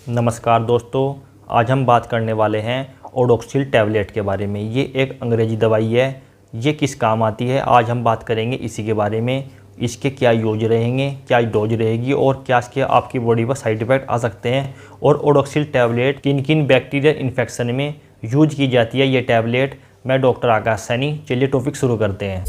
नमस्कार दोस्तों, आज हम बात करने वाले हैं ओडोक्सिल टैबलेट के बारे में। ये एक अंग्रेजी दवाई है। ये किस काम आती है, आज हम बात करेंगे इसी के बारे में। इसके क्या यूज रहेंगे, क्या डोज रहेगी और क्या इसके आपकी बॉडी पर साइड इफेक्ट आ सकते हैं, और ओडोक्सिल टैबलेट किन किन बैक्टीरियल इन्फेक्शन में यूज की जाती है ये टैबलेट। मैं डॉक्टर आकाश सैनी। चलिए टॉपिक शुरू करते हैं।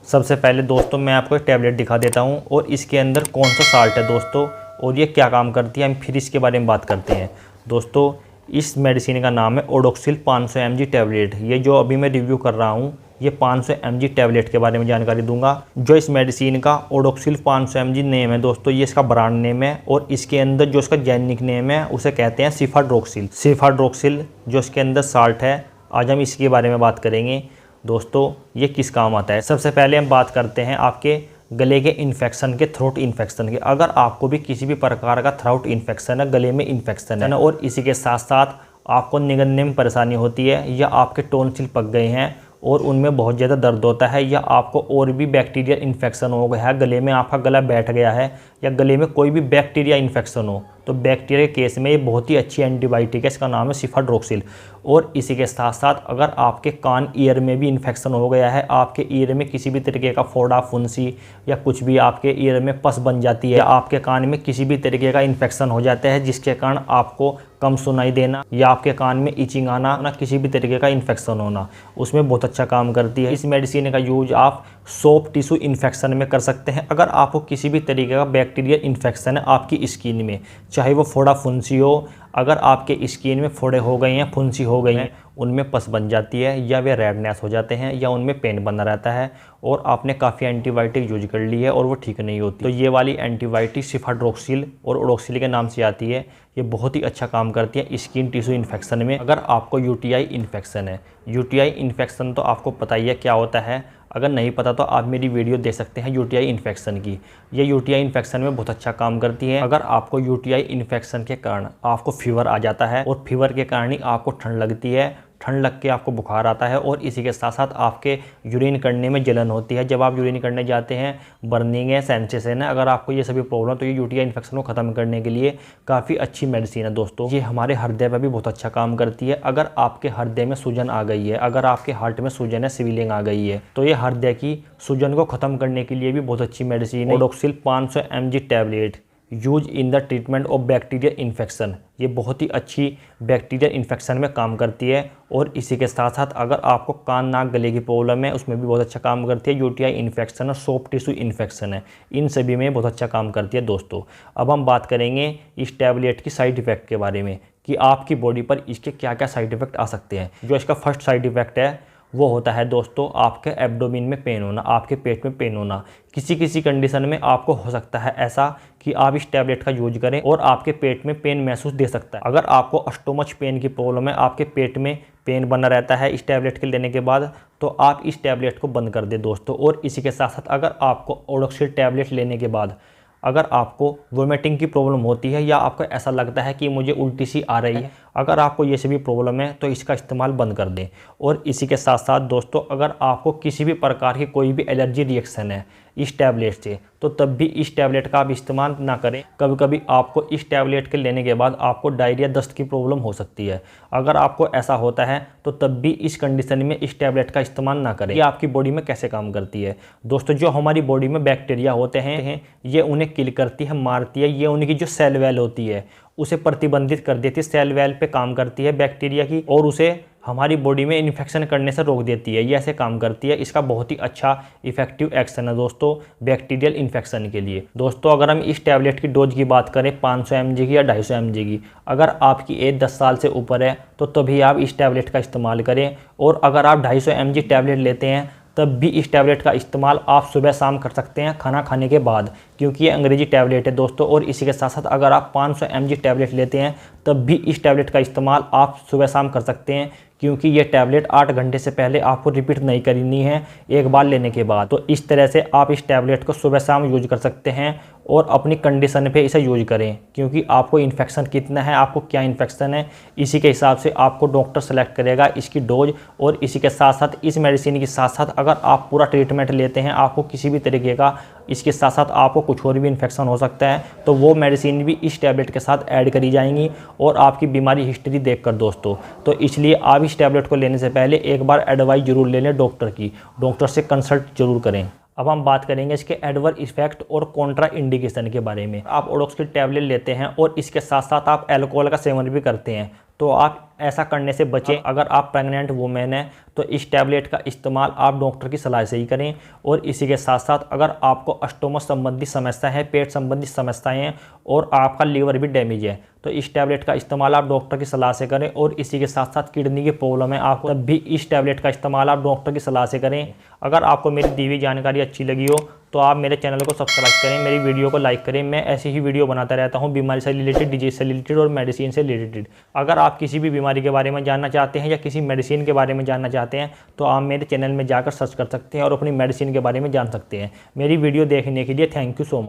सबसे पहले दोस्तों मैं आपको एक टैबलेट दिखा देता हूं और इसके अंदर कौन सा साल्ट है दोस्तों और ये क्या काम करती है, हम फिर इसके बारे में बात करते हैं। दोस्तों इस मेडिसिन का नाम है ओडोक्सिल 500 mg टैबलेट। ये जो अभी मैं रिव्यू कर रहा हूं ये 500 mg टैबलेट के बारे में जानकारी दूंगा। जो इस मेडिसिन का ओडोक्सिल 500 mg नेम है दोस्तों, ये इसका ब्रांड नेम है और इसके अंदर जो इसका जेनिक नेम है उसे कहते हैं सिफाड्रोक्सिल जो इसके अंदर साल्ट है। आज हम इसके बारे में बात करेंगे। दोस्तों ये किस काम आता है, सबसे पहले हम बात करते हैं आपके गले के इन्फेक्शन के, थ्रोट इन्फेक्शन के। अगर आपको भी किसी भी प्रकार का थ्रोट इन्फेक्शन है, गले में इन्फेक्शन है और इसी के साथ साथ आपको निगलने में परेशानी होती है या आपके टॉन्सिल पक गए हैं और उनमें बहुत ज़्यादा दर्द होता है, या आपको और भी बैक्टीरिया इन्फेक्शन हो गया है, गले में आपका गला बैठ गया है या गले में कोई भी बैक्टीरिया इन्फेक्शन हो, तो बैक्टीरिया के केस में ये बहुत ही अच्छी एंटीबायोटिक है। इसका नाम है सिफाड्रोक्सिल। और इसी के साथ साथ अगर आपके कान ईयर में भी इन्फेक्शन हो गया है, आपके ईयर में किसी भी तरीके का फोड़ा फुंसी या कुछ भी आपके ईयर में पस बन जाती है, या आपके कान में किसी भी तरीके का इन्फेक्शन हो जाता है जिसके कारण आपको कम सुनाई देना या आपके कान में इचिंग आना ना किसी भी तरीके का इन्फेक्शन होना, उसमें बहुत अच्छा काम करती है। इस मेडिसिन का यूज आप सॉफ्ट टिश्यू इन्फेक्शन में कर सकते हैं। अगर आपको किसी भी तरीके का बैक्टीरियल इन्फेक्शन है आपकी स्किन में, चाहे वो फोड़ा फुंसी हो, अगर आपके स्किन में फोड़े हो गए हैं, फुंसी हो गई हैं, उनमें पस बन जाती है या वे रेडनेस हो जाते हैं या उनमें पेन बना रहता है और आपने काफ़ी एंटीबायोटिक यूज कर ली है और वो ठीक नहीं होती, तो ये वाली एंटीबायोटिक सिफाड्रोक्सिल और ओडोक्सिल के नाम से आती है। ये बहुत ही अच्छा काम करती है स्किन टिश्यू इन्फेक्शन में। अगर आपको यूटीआई इन्फेक्शन है, यूटीआई इन्फेक्शन तो आपको पता ही है क्या होता है, अगर नहीं पता तो आप मेरी वीडियो देख सकते हैं यूटीआई इन्फेक्शन की। ये यूटीआई इन्फेक्शन में बहुत अच्छा काम करती है। अगर आपको यूटीआई इन्फेक्शन के कारण आपको फीवर आ जाता है और फीवर के कारण ही आपको ठंड लगती है, ठंड लग के आपको बुखार आता है और इसी के साथ साथ आपके यूरिन करने में जलन होती है, जब आप यूरिन करने जाते हैं, बर्निंग है, सेंसेशन है, अगर आपको ये सभी प्रॉब्लम, तो ये यूटीआई इन्फेक्शन को ख़त्म करने के लिए काफ़ी अच्छी मेडिसिन है दोस्तों। ये हमारे हृदय पर भी बहुत अच्छा काम करती है। अगर आपके हृदय में सूजन आ गई है, अगर आपके हार्ट में सूजन है, स्वेलिंग आ गई है, तो ये हृदय की सूजन को ख़त्म करने के लिए भी बहुत अच्छी मेडिसिन है। ओडोक्सिल 500 mg tablet use in the treatment of bacterial infection. ये बहुत ही अच्छी बैक्टीरियल इन्फेक्शन में काम करती है। और इसी के साथ साथ अगर आपको कान नाक गले की प्रॉब्लम है उसमें भी बहुत अच्छा काम करती है। यूटीआई इन्फेक्शन और सॉफ्ट टिश्यू इन्फेक्शन है, इन सभी में बहुत अच्छा काम करती है दोस्तों। अब हम बात करेंगे इस टैबलेट की साइड इफ़ेक्ट के बारे में कि आपकी बॉडी पर इसके क्या क्या साइड इफ़ेक्ट आ सकते हैं। जो इसका फर्स्ट साइड इफ़ेक्ट है वो होता है दोस्तों आपके एब्डोमेन में पेन होना, आपके पेट में पेन होना। किसी किसी कंडीशन में आपको हो सकता है ऐसा कि आप इस टैबलेट का यूज करें और आपके पेट में पेन महसूस दे सकता है। अगर आपको स्टोमच पेन की प्रॉब्लम है, आपके पेट में पेन बना रहता है इस टैबलेट के लेने के बाद, तो आप इस टैबलेट को बंद कर दें दोस्तों। और इसी के साथ साथ अगर आपको ओडोक्सिल टैबलेट लेने के बाद अगर आपको वोमिटिंग की प्रॉब्लम होती है या आपको ऐसा लगता है कि मुझे उल्टी सी आ रही है, अगर आपको ये सभी प्रॉब्लम है तो इसका इस्तेमाल बंद कर दें। और इसी के साथ साथ दोस्तों अगर आपको किसी भी प्रकार की कोई भी एलर्जी रिएक्शन है इस टैबलेट से, तो तब भी इस टैबलेट का आप इस्तेमाल ना करें। कभी कभी आपको इस टैबलेट के लेने के बाद आपको डायरिया दस्त की प्रॉब्लम हो सकती है। अगर आपको ऐसा होता है तो तब भी इस कंडीशन में इस टैबलेट का इस्तेमाल ना करें। ये आपकी बॉडी में कैसे काम करती है दोस्तों, जो हमारी बॉडी में बैक्टीरिया होते हैं ये उन्हें किल करती है, मारती है। ये उनकी जो सेल वैल होती है उसे प्रतिबंधित कर देती है, सेल वैल पे काम करती है बैक्टीरिया की और उसे हमारी बॉडी में इन्फेक्शन करने से रोक देती है। ये ऐसे काम करती है। इसका बहुत ही अच्छा इफेक्टिव एक्शन है दोस्तों बैक्टीरियल इन्फेक्शन के लिए। दोस्तों अगर हम इस टैबलेट की डोज की बात करें 500 mg की या 250 mg की, अगर आपकी एज 10 साल से ऊपर है तो तभी आप इस टैबलेट का इस्तेमाल करें। और अगर आप 250 mg टैबलेट लेते हैं तब भी इस टैबलेट का इस्तेमाल आप सुबह शाम कर सकते हैं खाना खाने के बाद, क्योंकि ये अंग्रेजी टैबलेट है दोस्तों। और इसी के साथ साथ अगर आप 500 mg टैबलेट लेते हैं तब भी इस टैबलेट का इस्तेमाल आप सुबह शाम कर सकते हैं, क्योंकि ये टैबलेट 8 घंटे से पहले आपको रिपीट नहीं करनी है एक बार लेने के बाद। तो इस तरह से आप इस टैबलेट को सुबह शाम यूज कर सकते हैं और अपनी कंडीशन पे इसे यूज करें, क्योंकि आपको इन्फेक्शन कितना है, आपको क्या इन्फेक्शन है, इसी के हिसाब से आपको डॉक्टर सेलेक्ट करेगा इसकी डोज। और इसी के साथ साथ इस मेडिसिन के साथ साथ अगर आप पूरा ट्रीटमेंट लेते हैं, आपको किसी भी तरीके का इसके साथ साथ आपको कुछ और भी इन्फेक्शन हो सकता है, तो वो मेडिसिन भी इस टैबलेट के साथ ऐड करी जाएंगी और आपकी बीमारी हिस्ट्री देखकर दोस्तों। तो इसलिए आप इस टैबलेट को लेने से पहले एक बार एडवाइस जरूर ले लें डॉक्टर की, डॉक्टर से कंसल्ट जरूर करें। अब हम बात करेंगे इसके एडवर्स इफेक्ट और कॉन्ट्रा इंडिकेशन के बारे में। आप ओडोक्सिल टैबलेट लेते हैं और इसके साथ साथ आप अल्कोहल का सेवन भी करते हैं, तो आप ऐसा करने से बचें। अगर आप प्रेग्नेंट वुमेन हैं तो इस टैबलेट का इस्तेमाल आप डॉक्टर की सलाह से ही करें। और इसी के साथ साथ अगर आपको स्टोमक संबंधी समस्या है, पेट संबंधी समस्याएं हैं और आपका लीवर भी डैमेज है, तो इस टैबलेट का इस्तेमाल आप डॉक्टर की सलाह से करें। और इसी के साथ साथ किडनी की प्रॉब्लम है आपको, तब भी इस टैबलेट का इस्तेमाल आप डॉक्टर की सलाह से करें। अगर आपको मेरी दी हुई जानकारी अच्छी लगी हो तो आप मेरे चैनल को सब्सक्राइब करें, मेरी वीडियो को लाइक करें। मैं ऐसी ही वीडियो बनाता रहता हूं बीमारी से रिलेटेड, डिजीज से रिलेटेड और मेडिसिन से रिलेटेड। अगर आप किसी भी बीमारी के बारे में जानना चाहते हैं या किसी मेडिसिन के बारे में जानना चाहते हैं तो आप मेरे चैनल में जाकर सर्च कर सकते हैं और अपनी मेडिसिन के बारे में जान सकते हैं। मेरी वीडियो देखने के लिए थैंक यू सो मच।